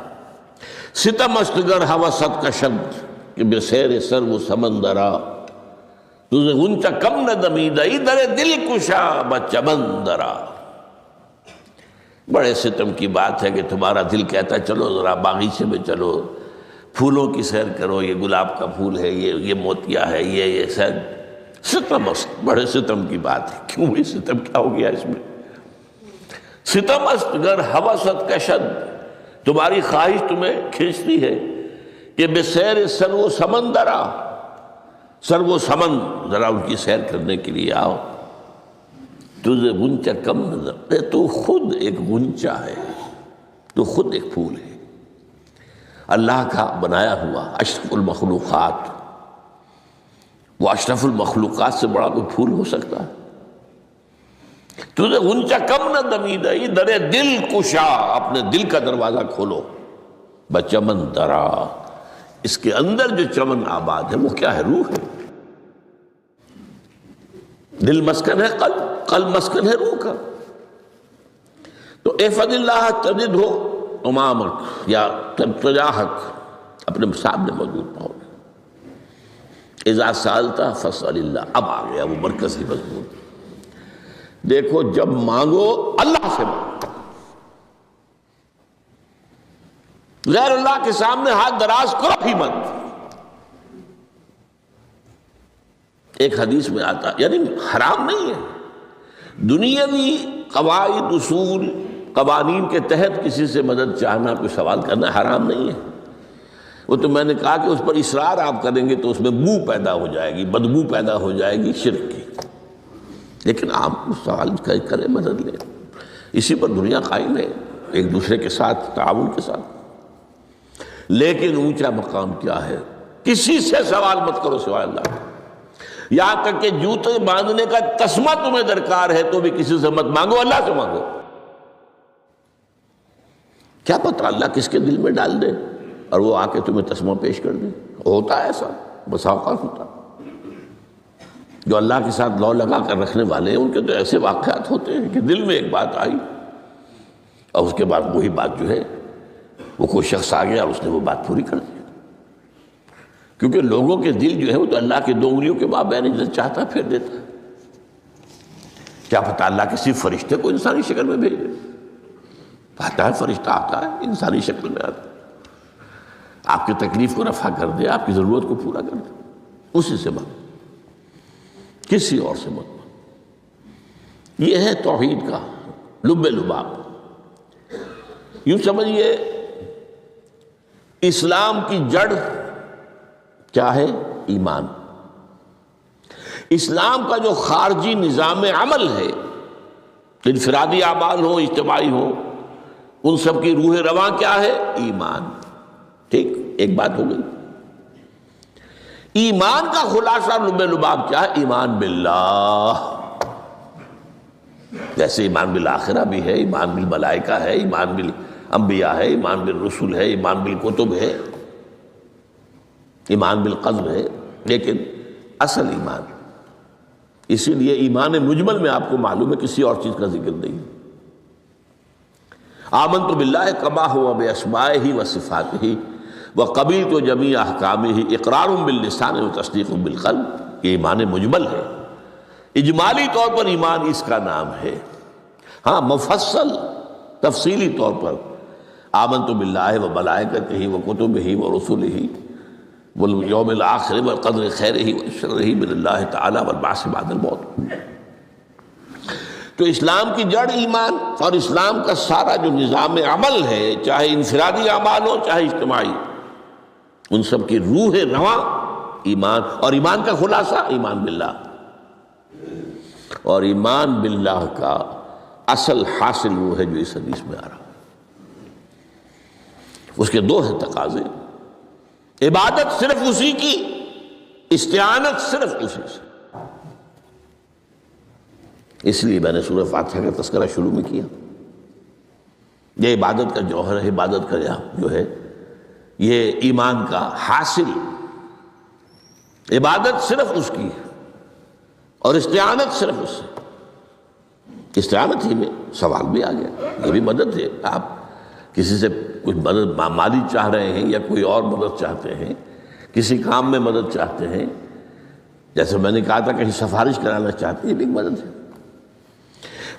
ستم است گر ہوست کا شبد کہ بے سیر سر و سمندرا، تجھے غنچہ کم نہ دمیدئی در دل کشا بچمندرا۔ بڑے ستم کی بات ہے کہ تمہارا دل کہتا ہے چلو ذرا باغیچے میں چلو، پھولوں کی سیر کرو، یہ گلاب کا پھول ہے، یہ موتیا ہے، یہ سیر۔ ستم است، بڑے ستم کی بات ہے۔ کیوں بھی ستم کیا ہو گیا اس میں؟ ستم است گر ہوست کشد، تمہاری خواہش تمہیں کھینچتی ہے کہ بے سیر سر و سمندرا، سر و سمن، ذرا ان کی سیر کرنے کے لیے آؤ۔ تجھے غنچہ کم نظر، تو خود ایک غنچہ ہے، تو خود ایک پھول ہے، اللہ کا بنایا ہوا اشرف المخلوقات۔ وہ اشرف المخلوقات سے بڑا کوئی پھول ہو سکتا ہے؟ تجھے غنچہ کم نہ دمیدئی در دل کشا، اپنے دل کا دروازہ کھولو، بچمن درا، اس کے اندر جو چمن آباد ہے وہ کیا ہے؟ روح ہے۔ دل مسکن ہے قلب، قلب مسکن ہے روح کا۔ تو احفظ اللہ تجدہ امامک یا تجاہک، اپنے سامنے موجود پاؤ گے۔ اذا سألت فاسأل اللہ، اب آ گیا وہ مرکزی مضمون۔ دیکھو جب مانگو اللہ سے مانگو، غیر اللہ کے سامنے ہاتھ دراز کرو ہی مت۔ ایک حدیث میں آتا، یعنی حرام نہیں ہے، دنیاوی قواعد اصول قوانین کے تحت کسی سے مدد چاہنا، کوئی سوال کرنا حرام نہیں ہے۔ وہ تو میں نے کہا کہ اس پر اصرار آپ کریں گے تو اس میں بو پیدا ہو جائے گی، بدبو پیدا ہو جائے گی شرک کی، لیکن آپ سوال کریں، مدد لیں، اسی پر دنیا قائم ہے، ایک دوسرے کے ساتھ تعاون کے ساتھ۔ لیکن اونچا مقام کیا ہے؟ کسی سے سوال مت کرو سوائے اللہ کے، یہاں تک کہ جوتے باندھنے کا تسمہ تمہیں درکار ہے تو بھی کسی سے مت مانگو، اللہ سے مانگو۔ کیا پتہ اللہ کس کے دل میں ڈال دے اور وہ آ کے تمہیں تسمہ پیش کر دے، ہوتا ہے ایسا، بسا اوقات ہوتا۔ جو اللہ کے ساتھ لو لگا کر رکھنے والے ہیں ان کے تو ایسے واقعات ہوتے ہیں کہ دل میں ایک بات آئی اور اس کے بعد وہی بات جو ہے وہ کوئی شخص آ گیا اور اس نے وہ بات پوری کر دی، کیونکہ لوگوں کے دل جو ہے وہ تو اللہ کے 2 انگلیوں کے مابین جسے چاہتا پھیر دیتا ہے۔ کیا پتہ اللہ کسی فرشتے کو انسانی شکل میں بھیج دے، آتا ہے فرشتہ، آتا ہے انسانی شکل میں، آتا ہے آپ کی تکلیف کو رفع کر دے، آپ کی ضرورت کو پورا کر دے، اسی سے مانگو، کسی اور سے مت مانگو۔ یہ ہے توحید کا لب لباب۔ یوں سمجھیے اسلام کی جڑ کیا ہے؟ ایمان۔ اسلام کا جو خارجی نظام عمل ہے، انفرادی اعمال ہو، اجتماعی ہو، ان سب کی روح رواں کیا ہے؟ ایمان۔ ٹھیک، ایک بات ہو گئی۔ ایمان کا خلاصہ لب لباب کیا ہے؟ ایمان باللہ، جیسے ایمان بالآخرہ بھی ہے، ایمان بالملائکہ ہے، ایمان بالانبیاء ہے، ایمان بالرسل ہے، ایمان بالکتب ہے، ایمان بالقدر ہے، لیکن اصل ایمان، اسی لیے ایمان مجمل میں آپ کو معلوم ہے کسی اور چیز کا ذکر نہیں۔ آمنت باللہ کما ہوا باسمائہ وصفاتہ وقبلت جمیع احکامہ اقرار باللسان وتصدیق بالقلب، یہ ایمان مجمل ہے، اجمالی طور پر ایمان اس کا نام ہے۔ ہاں مفصل تفصیلی طور پر آمنت باللہ وملائکتہ وکتبہ ورسلہ والیوم الآخر والقدر خیرہ وشرہ من اللہ تعالی والبعث بعد الموت۔ تو اسلام کی جڑ ایمان، اور اسلام کا سارا جو نظام عمل ہے، چاہے انفرادی اعمال ہو چاہے اجتماعی، ان سب کی روح رواں ایمان، اور ایمان کا خلاصہ ایمان باللہ۔ اور ایمان باللہ کا اصل حاصل وہ ہے جو اس حدیث میں آ رہا ہے۔ اس کے 2 ہیں تقاضے، عبادت صرف اسی کی، استعانت صرف اسی سے۔ اس لیے میں نے سورہ فاتحہ کا تذکرہ شروع میں کیا۔ یہ عبادت کا جوہر ہے، عبادت کا جو ہے یہ ایمان کا حاصل، عبادت صرف اس کی ہے اور استعانت صرف اس سے۔ استعانت ہی میں سوال بھی آ گیا، یہ بھی مدد ہے، آپ کسی سے کچھ مدد مالی چاہ رہے ہیں یا کوئی اور مدد چاہتے ہیں، کسی کام میں مدد چاہتے ہیں، جیسے میں نے کہا تھا کہیں سفارش کرانا چاہتے ہیں، یہ بھی مدد ہے۔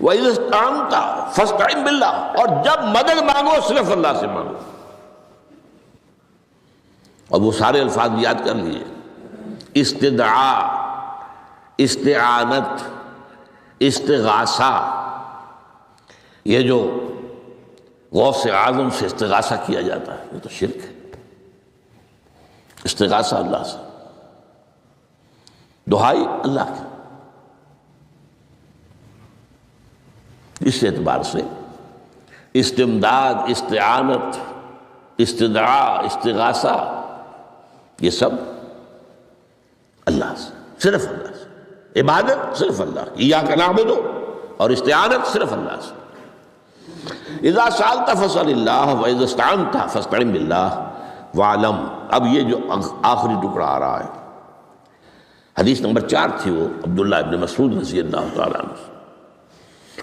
وَإِذَا اسْتَعَنْتَ فَاسْتَعِنْ بِاللَّهِ، اور جب مدد مانگو صرف اللہ سے مانگو۔ اور وہ سارے الفاظ یاد کر لیجئے، استدعاء، استعانت، استغاثہ، یہ جو غوث اعظم سے استغاثہ کیا جاتا ہے یہ تو شرک ہے۔ استغاثہ اللہ سے، دعائی اللہ کی۔ اس اعتبار سے استمداد، استعانت، استدعاء، استغاثہ، یہ سب اللہ سے، صرف اللہ سے۔ عبادت صرف اللہ کی، ایاک نعبد، اور استعانت صرف اللہ سے۔ اذا سألت فاسأل اللہ واذا استعنت فاستعن باللہ واعلم۔ اب یہ جو آخری ٹکڑا آ رہا ہے، حدیث نمبر 4 تھی وہ عبداللہ ابن مسعود رضی اللہ تعالیٰ عنہ،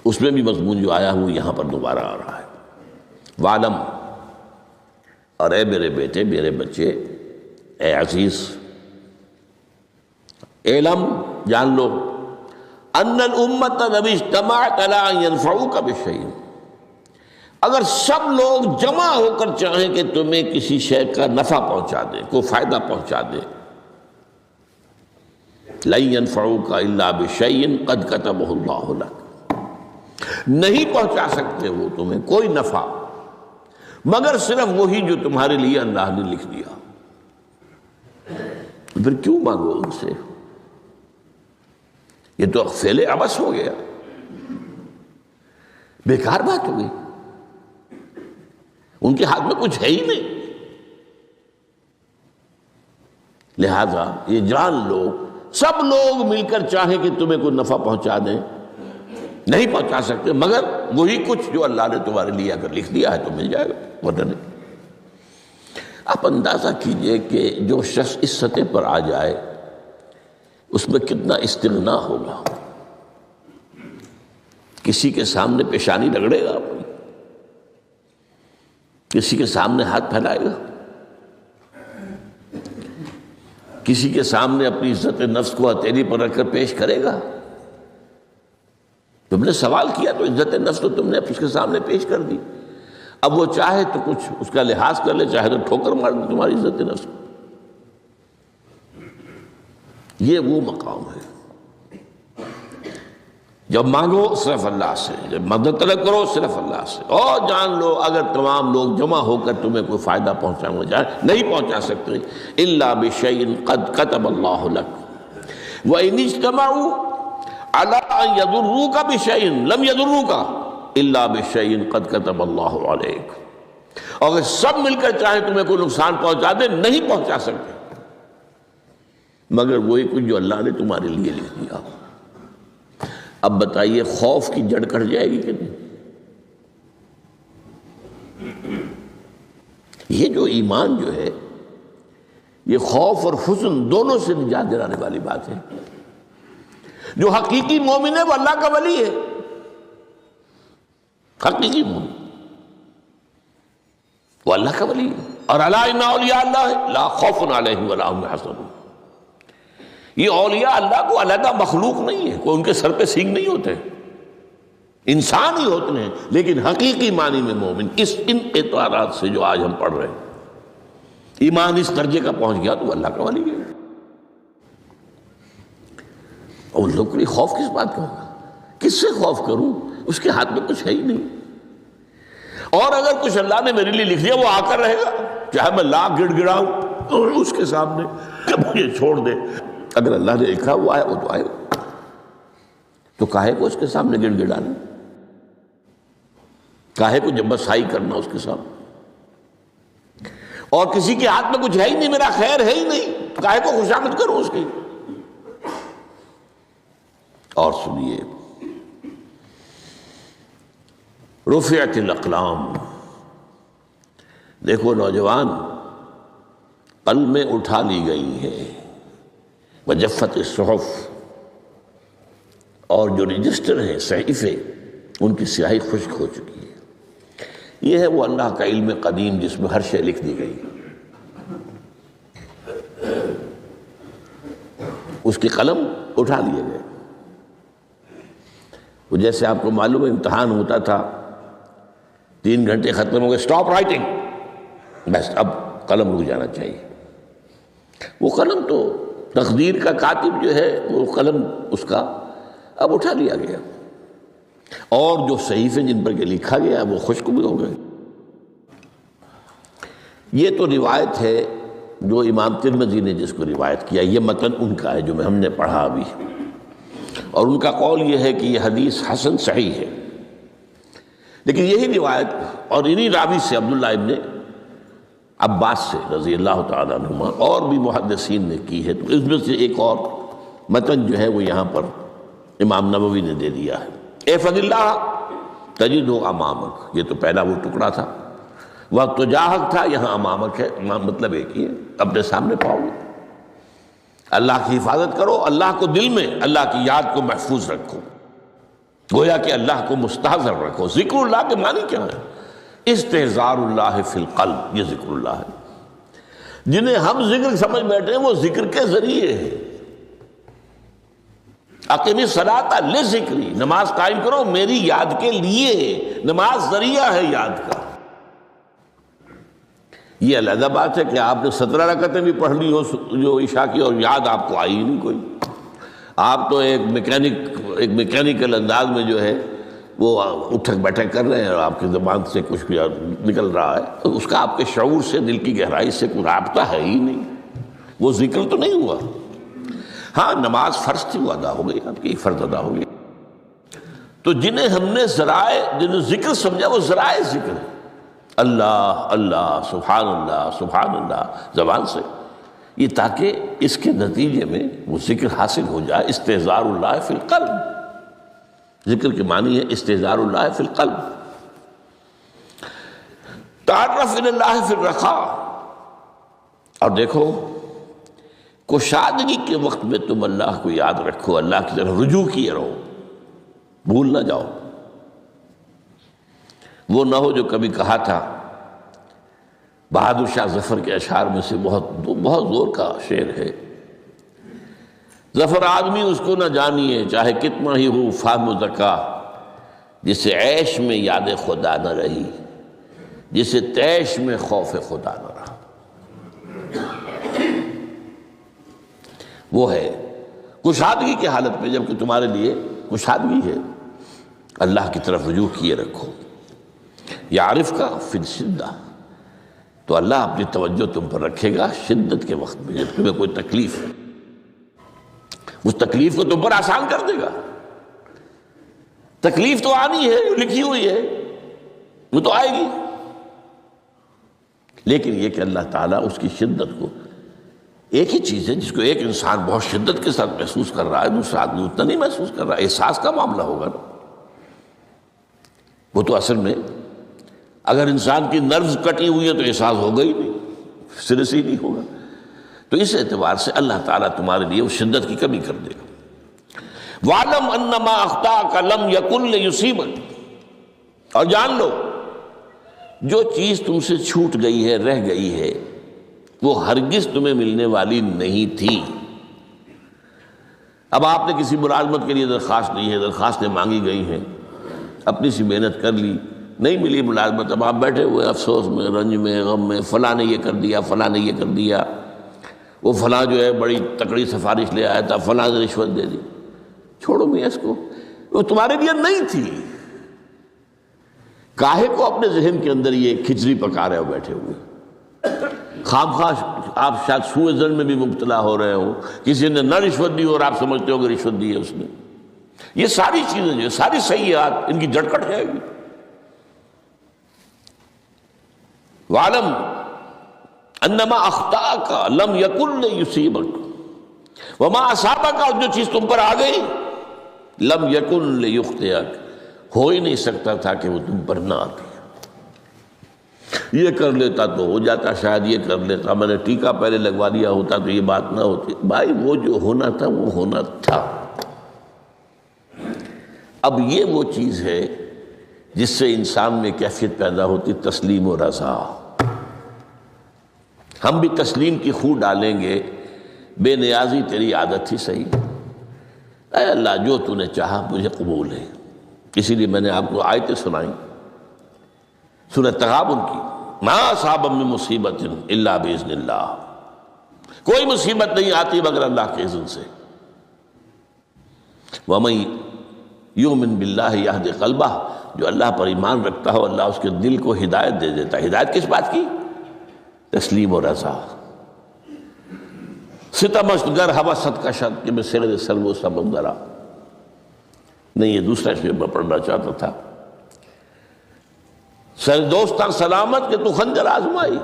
اس میں بھی مضمون جو آیا وہ یہاں پر دوبارہ آ رہا ہے۔ واعلم، اور اے میرے بیٹے، میرے بچے، اے عزیز، اعلم جان لو ان الامت لو اجتمعت علی ان ينفعوک بشیء، اگر سب لوگ جمع ہو کر چاہیں کہ تمہیں کسی شے کا نفع پہنچا دیں، کوئی فائدہ پہنچا دیں، لن ينفعوک الا بشیء قد کتبہ اللہ لک، نہیں پہنچا سکتے وہ تمہیں کوئی نفع مگر صرف وہی جو تمہارے لیے اللہ نے لکھ دیا، پھر کیوں مانگو ان سے؟ یہ تو فعل عبث ہو گیا، بیکار بات ہو گئی، ان کے ہاتھ میں کچھ ہے ہی نہیں۔ لہذا یہ جان لو سب لوگ مل کر چاہیں کہ تمہیں کوئی نفع پہنچا دیں، نہیں پہنچا سکتے مگر وہی کچھ جو اللہ نے تمہارے لیے اگر لکھ دیا ہے تو مل جائے گا، ورنہ نہیں۔ آپ اندازہ کیجئے کہ جو شخص اس سطح پر آ جائے اس میں کتنا استغنا ہوگا، کسی کے سامنے پیشانی رگڑے گا اپنی، کسی کے سامنے ہاتھ پھیلائے گا، کسی کے سامنے اپنی عزت نفس کو ہتھیلی پر رکھ کر پیش کرے گا۔ تم نے سوال کیا تو عزت نفس تو تم نے اس کے سامنے پیش کر دی، اب وہ چاہے تو کچھ اس کا لحاظ کر لے، چاہے تو ٹھوکر مار دے تمہاری عزت نفس کو۔ یہ وہ مقام ہے جب مانگو صرف اللہ سے، جب مدد طلب کرو صرف اللہ سے، اور جان لو اگر تمام لوگ جمع ہو کر تمہیں کوئی فائدہ پہنچانا جائے نہیں پہنچا سکتے، الا بشیء قد کتب اللہ لک وان اجتمعوا علی ان یضروک بشیء لم یضروک الا بشیء قد کتب اللہ علیک، اور اگر سب مل کر چاہیں تمہیں کوئی نقصان پہنچا دے نہیں پہنچا سکتے مگر وہی کچھ جو اللہ نے تمہارے لیے لکھ دیا۔ اب بتائیے خوف کی جڑ کٹ جائے گی کہ نہیں؟ یہ جو ایمان جو ہے یہ خوف اور حزن دونوں سے نجات دلانے والی بات ہے۔ جو حقیقی مومن ہے وہ اللہ کا ولی ہے، حقیقی مومن وہ اللہ کا ولی ہے، اور الا ان اولیاء اللہ لا خوف علیہم ولا هم يحزنون۔ یہ اولیاء اللہ کو علیحدہ مخلوق نہیں ہے، کوئی ان کے سر پہ سینگ نہیں ہوتے، انسان ہی ہوتے ہیں، لیکن حقیقی معنی میں مومن ان اعتبارات سے جو آج ہم پڑھ رہے ہیں، ایمان اس درجے کا پہنچ گیا تو وہ اللہ کا ولی ہے۔ اور ان لوگوں کے لیے خوف کس بات کا ہوگا؟ کس سے خوف کروں؟ اس کے ہاتھ میں کچھ ہے ہی نہیں، اور اگر کچھ اللہ نے میرے لیے لکھ دیا وہ آ کر رہے گا، چاہے میں لاکھ گڑ گڑاؤں اور اس کے سامنے کہ مجھے چھوڑ دے، اگر اللہ نے لکھا وہ آئے وہ تو آئے گا، تو کاہے کو اس کے سامنے گڑ گڑانا، کاہے کو جبسائی کرنا اس کے سامنے، اور کسی کے ہاتھ میں کچھ ہے ہی نہیں، میرا خیر ہے ہی نہیں، کاہے کو خوشامد کروں اس کی۔ اور سنیے، رفعت الاقلام، دیکھو نوجوان، قلمیں اٹھا لی گئی ہیں، وجفت الصحف، اور جو رجسٹر ہیں صحیفے ان کی سیاہی خشک ہو چکی ہے۔ یہ ہے وہ اللہ کا علم قدیم جس میں ہر شے لکھ دی گئی، اس کی قلم اٹھا لیے گئے۔ وہ جیسے آپ کو معلوم ہے امتحان ہوتا تھا، 3 گھنٹے ختم ہو گئے، اسٹاپ رائٹنگ، بس اب قلم رک جانا چاہیے۔ وہ قلم تو تقدیر کا کاتب جو ہے وہ قلم اس کا اب اٹھا لیا گیا، اور جو صحیفے جن پر لکھا گیا وہ خشک بھی ہو گئے۔ یہ تو روایت ہے جو امام ترمذی نے جس کو روایت کیا، یہ متن ان کا ہے جو ہم نے پڑھا ابھی، اور ان کا قول یہ ہے کہ یہ حدیث حسن صحیح ہے، لیکن یہی روایت اور انہی راوی سے عبداللہ ابن عباس سے رضی اللہ تعالیٰ عنہما اور بھی محدثین نے کی ہے، تو اس میں سے ایک اور متن جو ہے وہ یہاں پر امام نووی نے دے دیا ہے۔ احفظ اللہ تجدہ امامک، یہ تو پہلا وہ ٹکڑا تھا، وقت تو جاہک تھا، یہاں امامک ہے، امام مطلب ایک ہی ہے، اپنے سامنے پاؤ گے۔ اللہ کی حفاظت کرو، اللہ کو دل میں، اللہ کی یاد کو محفوظ رکھو، گویا کہ اللہ کو مستحضر رکھو۔ ذکر اللہ کے معنی کیا ہے؟ استحضار اللہ فی القلب، یہ ذکر اللہ ہے۔ جنہیں ہم ذکر سمجھ بیٹھے ہیں وہ ذکر کے ذریعے ہے، اقیم الصلاۃ لذکری، نماز قائم کرو میری یاد کے لیے، نماز ذریعہ ہے یاد کا۔ یہ علیحدہ بات ہے کہ آپ نے 17 رکعتیں بھی پڑھ لی ہو جو عشاء کی اور یاد آپ کو آئی نہیں کوئی، آپ تو ایک میکینیکل انداز میں جو ہے وہ اٹھک بیٹھک کر رہے ہیں اور آپ کی زبان سے کچھ بھی نکل رہا ہے، تو اس کا آپ کے شعور سے، دل کی گہرائی سے کوئی رابطہ ہے ہی نہیں، وہ ذکر تو نہیں ہوا۔ ہاں نماز فرض تھی وہ ادا ہو گئی، آپ کی فرض ادا ہو گئی۔ تو جنہیں ہم نے ذرائع، جنہیں ذکر سمجھا وہ ذرائع ذکر ہے، اللہ اللہ سبحان اللہ زبان سے، یہ تاکہ اس کے نتیجے میں وہ ذکر حاصل ہو جائے۔ استحضار اللہ فی القلب، ذکر کے معنی ہے استحضار اللہ فی القلب۔ تعرف الی اللہ فی الرخاء، اور دیکھو کشادگی کے وقت میں تم اللہ کو یاد رکھو، اللہ کی طرف رجوع کیے رہو، بھول نہ جاؤ۔ وہ نہ ہو جو کبھی کہا تھا، بہادر شاہ ظفر کے اشعار میں سے بہت زور کا شعر ہے، ظفر آدمی اس کو نہ جانیے چاہے کتنا ہی ہو فہم و ذکا، جسے عیش میں یاد خدا نہ رہی، جسے تیش میں خوف خدا نہ رہا۔ وہ ہے کشادگی کی حالت میں، جب کہ تمہارے لیے کشادگی ہے، اللہ کی طرف رجوع کیے رکھو۔ یعرف کا فی الشدہ، تو اللہ اپنی توجہ تم پر رکھے گا شدت کے وقت میں، جب تمہیں کوئی تکلیف ہے، اس تکلیف کو تم پر آسان کر دے گا۔ تکلیف تو آنی ہے، لکھی ہوئی ہے، وہ تو آئے گی، لیکن یہ کہ اللہ تعالیٰ اس کی شدت کو، ایک ہی چیز ہے جس کو ایک انسان بہت شدت کے ساتھ محسوس کر رہا ہے، دوسرا آدمی اتنا نہیں محسوس کر رہا ہے، احساس کا معاملہ ہوگا نا۔ وہ تو اصل میں اگر انسان کی نروز کٹی ہوئی ہے تو احساس ہوگا ہی نہیں، سرے سے ہی نہیں ہوگا۔ تو اس اعتبار سے اللہ تعالیٰ تمہارے لیے وہ شدت کی کمی کر دے گا۔ وَعْلَمْ أَنَّ مَا أَخْطَأَكَ لَمْ يَكُنْ لِيُصِيبَكَ، اور جان لو جو چیز تم سے چھوٹ گئی ہے، رہ گئی ہے، وہ ہرگز تمہیں ملنے والی نہیں تھی۔ اب آپ نے کسی ملازمت کے لیے درخواست دی ہے، درخواستیں مانگی گئی ہیں، اپنی سی محنت کر لی، نہیں ملی ملازمت، اب آپ بیٹھے ہوئے افسوس میں، رنج میں، غم میں، فلاں نے یہ کر دیا، فلاں نے یہ کر دیا، وہ فلاں جو ہے بڑی تکڑی سفارش لے آیا تھا، فلاں نے رشوت دے دی۔ چھوڑو میاں اس کو، وہ تمہارے لیے نہیں تھی۔ کاہے کو اپنے ذہن کے اندر یہ کھچڑی پکا رہے ہو بیٹھے ہوئے؟ خواہ آپ شاید سوء ظن میں بھی مبتلا ہو رہے ہو، کسی نے نہ رشوت دی اور آپ سمجھتے ہو کہ رشوت دی ہے اس نے۔ یہ ساری چیزیں جو ساری سیئات، ان کی جڑ کٹ جائے گی۔ وَعْلَمْ أَنَّمَا أَخْطَأَكَ لَمْ يَكُنْ لِيُصِيبَكَ وَمَا أَصَابَكَ، اور جو چیز تم پر آ گئی، لَمْ يَكُنْ لِيُخْطِئَكَ، ہو ہی نہیں سکتا تھا کہ وہ تم پر نہ آتی۔ یہ کر لیتا تو ہو جاتا، شاید یہ کر لیتا، میں نے ٹیکہ پہلے لگوا دیا ہوتا تو یہ بات نہ ہوتی۔ بھائی وہ جو ہونا تھا وہ ہونا تھا۔ اب یہ وہ چیز ہے جس سے انسان میں کیفیت پیدا ہوتی، تسلیم و رضا۔ ہم بھی تسلیم کی خو ڈالیں گے، بے نیازی تیری عادت تھی صحیح، اے اللہ جو تو نے چاہا مجھے قبول ہے۔ اسی لیے میں نے آپ کو آیتیں سنائیں سورہ تغابن کی، ما اصاب من مصیبت الا باذن اللہ، کوئی مصیبت نہیں آتی مگر اللہ کے اذن سے۔ وَمَن یؤمن باللہ یہد قلبہ، جو اللہ پر ایمان رکھتا ہو اللہ اس کے دل کو ہدایت دے دیتا ہے۔ ہدایت کس بات کی؟ تسلیم و رضا۔ ستمشت گر حوست کشد کہ میں سر سلو سمندرا، نہیں یہ دوسرا شعر میں پڑھنا چاہتا تھا۔ سر دوستان سلامت کہ تو خنجر آزمائی،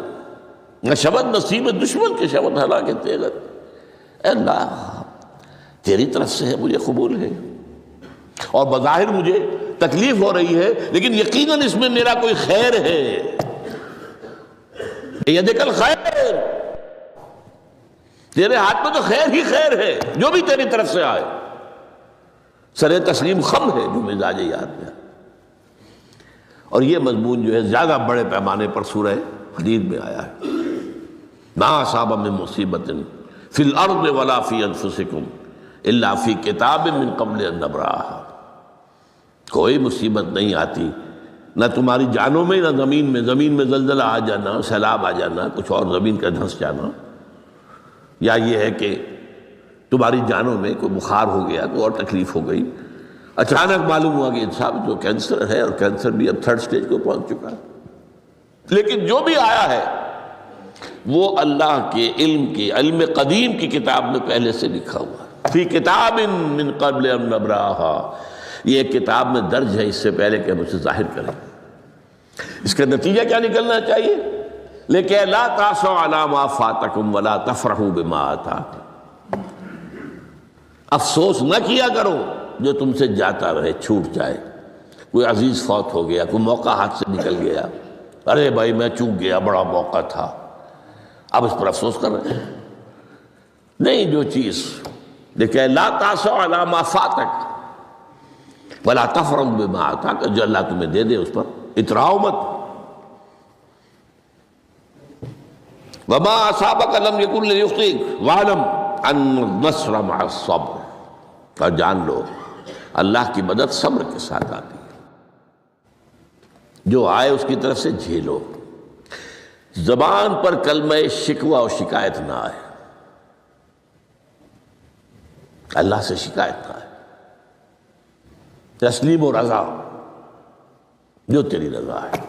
نہ شبد نصیب دشمن کے شبد ہلاکے تیغت۔ اے اللہ تیری طرف سے ہے، مجھے قبول ہے، اور بظاہر مجھے تکلیف ہو رہی ہے لیکن یقیناً اس میں میرا کوئی خیر ہے۔ یدک الخیر، تیرے ہاتھ میں تو خیر ہی خیر ہے، جو بھی تیری طرف سے آئے۔ سر تسلیم خم ہے جو مزاج یاد میں۔ اور یہ مضمون جو ہے زیادہ بڑے پیمانے پر سورہ حدید میں آیا ہے۔ ما اصاب من مصیبت فی الارض ولا فی انفسکم الا فی کتاب من قبل ان نبرأہا، کوئی مصیبت نہیں آتی نہ تمہاری جانوں میں نہ زمین میں زلزلہ آ جانا، سیلاب آ جانا، کچھ اور زمین کا دھنس جانا، یا یہ ہے کہ تمہاری جانوں میں کوئی بخار ہو گیا، کوئی اور تکلیف ہو گئی، اچانک معلوم ہوا کہ صاحب جو کینسر ہے، اور کینسر بھی اب 3rd سٹیج کو پہنچ چکا ہے۔ لیکن جو بھی آیا ہے وہ اللہ کے علم قدیم کی کتاب میں پہلے سے لکھا ہوا ہے، فی کتاب من قبل ان نبرأہا، یہ کتاب میں درج ہے اس سے پہلے کہ ہم اسے ظاہر کریں۔ اس کا نتیجہ کیا نکلنا چاہیے؟ لیکن لا تاسوا علی ما فاتکم ولا تفرحوا بما آتاکم، افسوس نہ کیا کرو جو تم سے جاتا رہے، چھوٹ جائے، کوئی عزیز فوت ہو گیا، کوئی موقع ہاتھ سے نکل گیا، ارے بھائی میں چوک گیا، بڑا موقع تھا، اب اس پر افسوس کر رہے ہیں۔ نہیں، جو چیز دیکھیں لا تاسوا علی ما فاتک ولا تفرحوا بما آتاک، جو اللہ تمہیں دے دے اس پر اتراؤ مت۔ وما اصابک لم یکن لیخطئک واعلم ان النصر مع الصبر، اور جان لو اللہ کی مدد صبر کے ساتھ آتی ہے، جو آئے اس کی طرف سے جھیلو، زبان پر کلمہ شکوہ اور شکایت نہ آئے، اللہ سے شکایت نہ آئے، تسلیم و رضا، جو تیری رضا ہے۔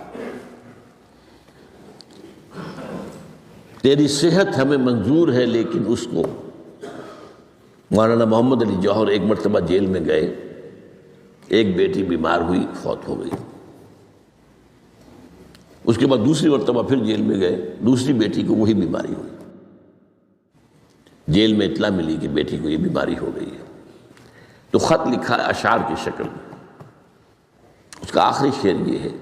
تیری صحت ہمیں منظور ہے، لیکن اس کو مولانا محمد علی جوہر ایک مرتبہ جیل میں گئے، ایک بیٹی بیمار ہوئی، فوت ہو گئی، اس کے بعد دوسری مرتبہ پھر جیل میں گئے، دوسری بیٹی کو وہی بیماری ہوئی، جیل میں اطلاع ملی کہ بیٹی کو یہ بیماری ہو گئی ہے، تو خط لکھا ہے اشعار کی شکل میں، اس کا آخری شعر یہ ہے،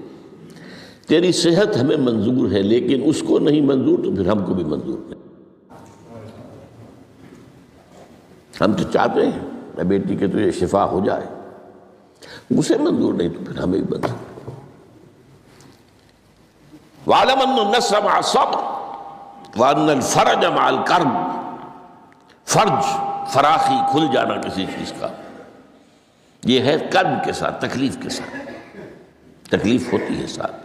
تیری صحت ہمیں منظور ہے لیکن اس کو نہیں منظور تو پھر ہم کو بھی منظور نہیں۔ ہم تو چاہتے ہیں میں بیٹی کے تجھے شفا ہو جائے، اسے منظور نہیں تو پھر ہمیں بھی منظور۔ وَاعْلَمْ أَنَّ النَّصْرَ مَعَ الصَّبْرِ وَأَنَّ الْفَرَجَ مَعَ الْكَرْبِ، فرج، فراخی، کھل جانا کسی چیز کا، یہ ہے کرب کے ساتھ، تکلیف کے ساتھ، تکلیف ہوتی ہے ساتھ۔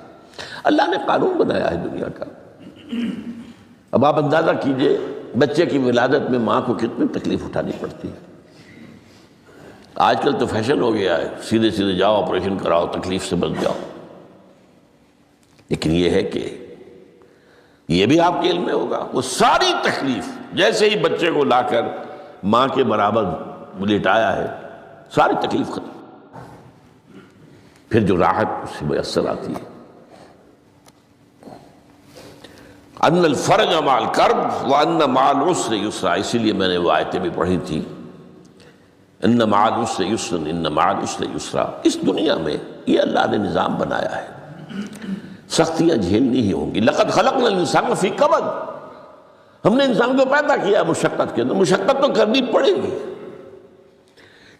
اللہ نے قانون بنایا ہے دنیا کا۔ اب آپ اندازہ کیجئے بچے کی ولادت میں ماں کو کتنی تکلیف اٹھانی پڑتی ہے۔ آج کل تو فیشن ہو گیا ہے، سیدھے سیدھے جاؤ، آپریشن کراؤ، تکلیف سے بچ جاؤ، لیکن یہ ہے کہ یہ بھی آپ کے علم میں ہوگا، وہ ساری تکلیف جیسے ہی بچے کو لا کر ماں کے برابر لٹایا ہے، ساری تکلیف ختم، پھر جو راحت اس سے میسر آتی ہے۔ ان الفرج مع الکرب وان مع العسر یسرا، اسی لیے میں نے وہ آیتیں بھی پڑھی تھی، ان مع العسر یسرا ان مع العسر یسرا۔ اس دنیا میں یہ اللہ نے نظام بنایا ہے، سختیاں جھیلنی ہی ہوں گی۔ لقد خلقنا الانسان فی کبد، ہم نے انسان کو پیدا کیا مشقت کے اندر، مشقت تو کرنی پڑے گی،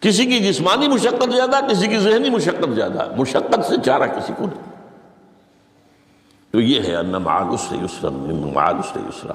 کسی کی جسمانی مشقت زیادہ، کسی کی ذہنی مشقت زیادہ، مشقت سے چارہ کسی کو نہیں۔ تو یہ ہے ان مع العسر یسرا ان مع العسر یسرا۔